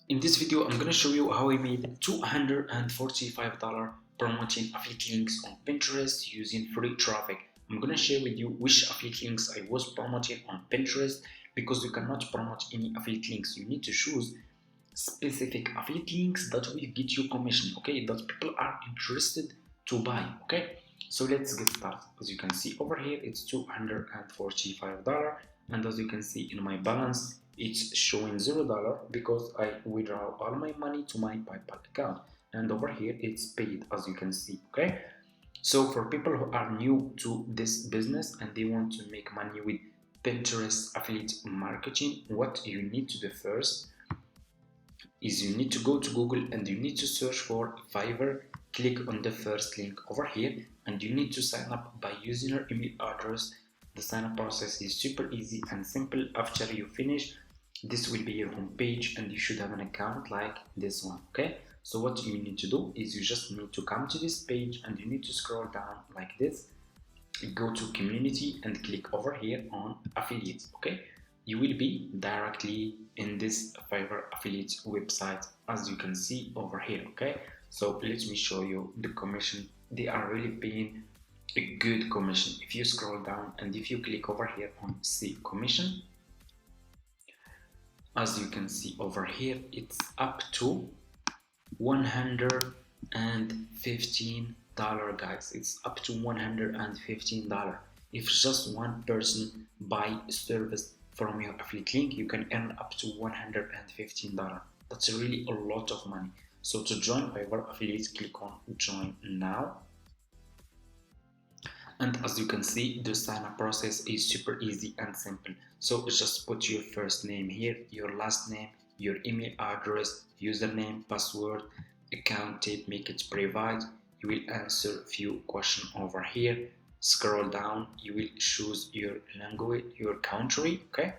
In this video, I'm gonna show you how I made $245 promoting affiliate links on Pinterest using free traffic. I'm gonna share with you which affiliate links I was promoting on Pinterest because you cannot promote any affiliate links. You need to choose specific affiliate links that will get you commission, okay, that people are interested to buy. Okay, so let's get started. As you can see over here, it's $245, and as you can see in my balance, it's showing $0 because I withdraw all my money to my PayPal account, and over here it's paid, as you can see. Okay, so for people who are new to this business and they want to make money with Pinterest affiliate marketing, what you need to do first is you need to go to Google and you need to search for Fiverr. Click on the first link over here and you need to sign up by using your email address. The sign up process is super easy and simple. After you finish, this will be your home page and you should have an account like this one. Okay, so what you need to do is you just need to come to this page and you need to scroll down like this, go to community and click over here on affiliates. Okay, you will be directly in this Fiverr affiliate website, as you can see over here. Okay, so let me show you the commission. They are really paying a good commission. If you scroll down and if you click over here on see commission, as you can see over here, it's up to $115, guys. It's up to $115. If just one person buy service from your affiliate link, you can earn up to $115. That's really a lot of money. So to join Fiverr affiliates, click on join now. And as you can see, the sign up process is super easy and simple. So just put your first name here, your last name, your email address, username, password, account type, make it private. You will answer a few questions over here. Scroll down, you will choose your language, your country. Okay,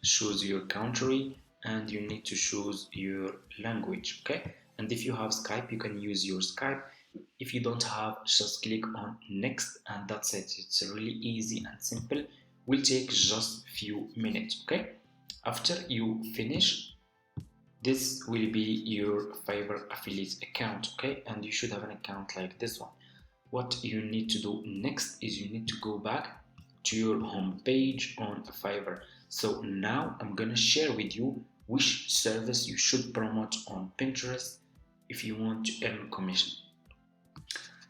choose your country and you need to choose your language. Okay, and if you have Skype, you can use your Skype. If you don't have, just click on next and that's it. It's really easy and simple. Will take just few minutes. Okay, after you finish, this will be your Fiverr affiliate account. Okay, and you should have an account like this one. What you need to do next is you need to go back to your home page on Fiverr. So now I'm gonna share with you which service you should promote on Pinterest if you want to earn commission.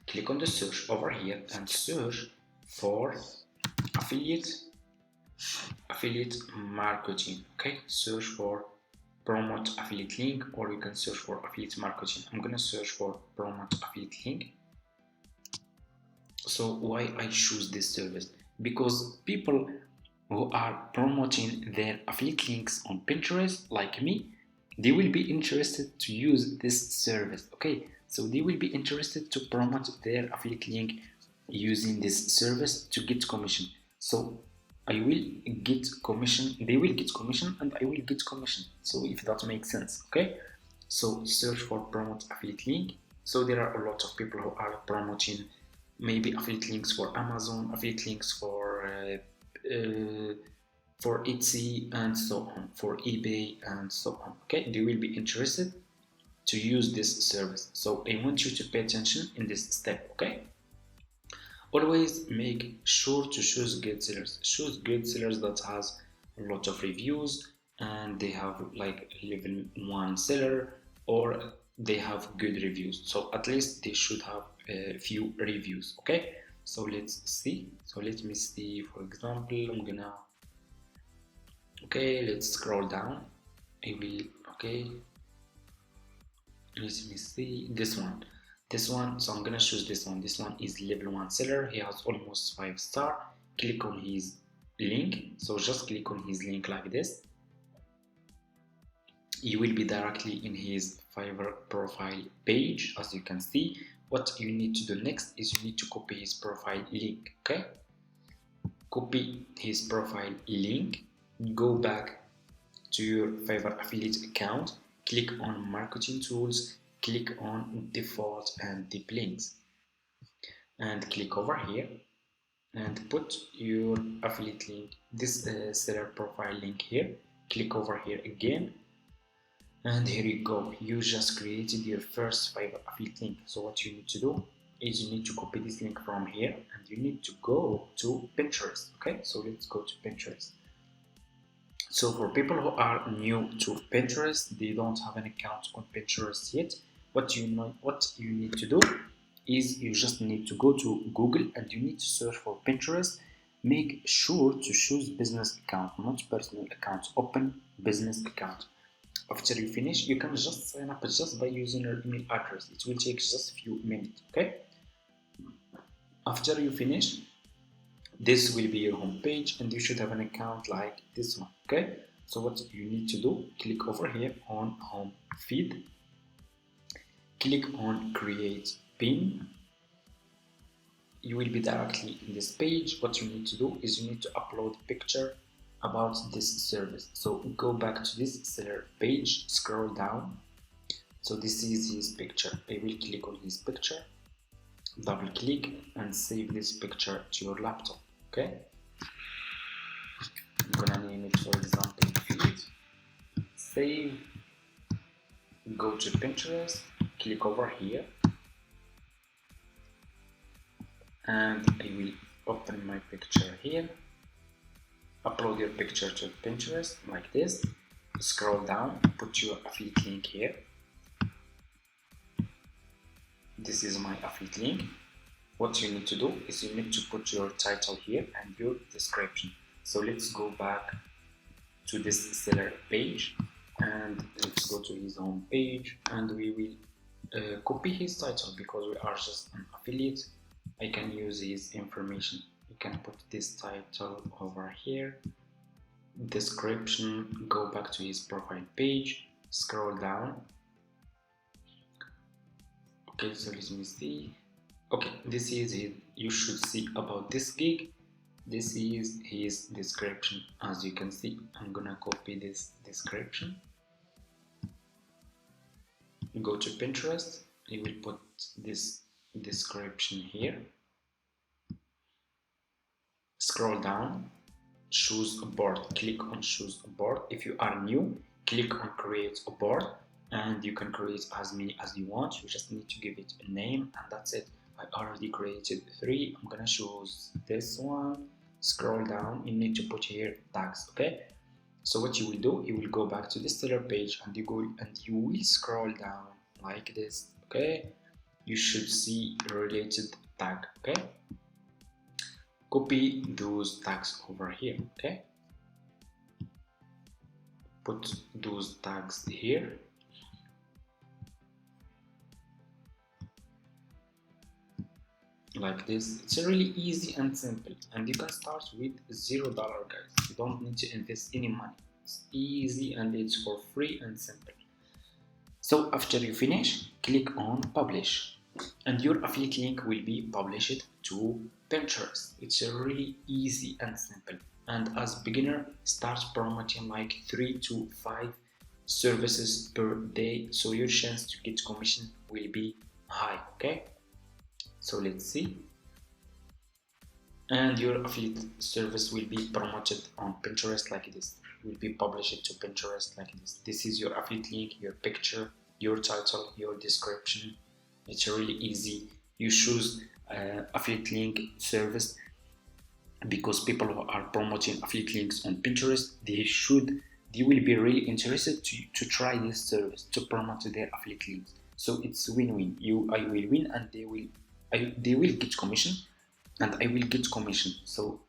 Click on the search over here and search for affiliate marketing. Okay, search for promote affiliate link, or you can search for affiliate marketing. I'm gonna search for promote affiliate link. So why I choose this service? Because people who are promoting their affiliate links on Pinterest, like me, they will be interested to use this service. Okay, so they will be interested to promote their affiliate link using this service to get commission. So I will get commission, they will get commission, and I will get commission. So if that makes sense. Okay, so search for promote affiliate link. So there are a lot of people who are promoting maybe affiliate links for Amazon, affiliate links for Etsy and so on, for eBay and so on. Okay, they will be interested to use this service. So I want you to pay attention in this step. Okay, always make sure to choose good sellers. Choose good sellers that has a lot of reviews and they have like level 1 seller, or they have good reviews. So at least they should have a few reviews. Okay, so let's see. So let me see, for example, I'm gonna, okay, let's scroll down. I will, okay, let me see this one. So I'm gonna choose this one. This one is level 1 seller. He has almost 5 star. Click on his link. So just click on his link like this. You will be directly in his Fiverr profile page. As you can see, what you need to do next is you need to copy his profile link. Okay, copy his profile link, go back to your Fiverr affiliate account, click on marketing tools, click on default and deep links, and click over here and put your affiliate link, this seller profile link here. Click over here again And here you go, you just created your first Fiverr affiliate link. So what you need to do is you need to copy this link from here and you need to go to Pinterest. Okay, so let's go to Pinterest. So for people who are new to Pinterest, they don't have an account on Pinterest yet, what you need to do is you just need to go to Google and you need to search for Pinterest. Make sure to choose business account, not personal account. Open business account. After you finish, you can just sign up just by using your email address. It will take just a few minutes. Okay. After you finish, this will be your home page and you should have an account like this one. Okay, so what you need to do, click over here on home feed, click on create pin. You will be directly in this page. What you need to do is you need to upload a picture about this service. So go back to this seller page, scroll down. So this is his picture. I will click on his picture, double click and save this picture to your laptop. Okay, I'm gonna name it, for example, feed. Save, go to Pinterest, click over here, and I will open my picture here. Upload your picture to Pinterest like this. Scroll down, put your affiliate link here. This is my affiliate link. What you need to do is you need to put your title here and your description. So let's go back to this seller page and let's go to his home page and we will copy his title because we are just an affiliate. I can use his information. You can put this title over here, description, go back to his profile page, scroll down. Okay, so let me see. Okay, this is it. You should see about this gig. This is his description. As you can see, I'm gonna copy this description. Go to Pinterest. I will put this description here. Scroll down, choose a board. Click on choose a board. If you are new, click on create a board and you can create as many as you want. You just need to give it a name and that's it. I already created 3. I'm gonna choose this one. Scroll down, you need to put here tags. Okay, so what you will do, you will go back to this seller page and you will scroll down like this. Okay, you should see related tag. Okay, copy those tags over here. Okay, put those tags here. Like this. It's really easy and simple and you can start with $0, guys. You don't need to invest any money. It's easy and it's for free and simple. So after you finish, click on publish and your affiliate link will be published to Pinterest. It's really easy and simple, and as beginner, start promoting like 3 to 5 services per day so your chance to get commission will be high. Okay, so let's see. And your affiliate service will be promoted on Pinterest like this. Will be published to Pinterest like this. This is your affiliate link, your picture, your title, your description. It's really easy. You choose affiliate link service because people who are promoting affiliate links on Pinterest, they will be really interested to try this service, to promote their affiliate links. So it's win-win. I will win and they will get commission and I will get commission. So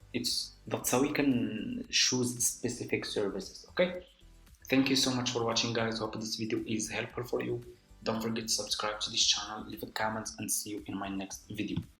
that's how we can choose specific services. Okay, thank you so much for watching, guys. Hope this video is helpful for you. Don't forget to subscribe to this channel, leave a comment and see you in my next video.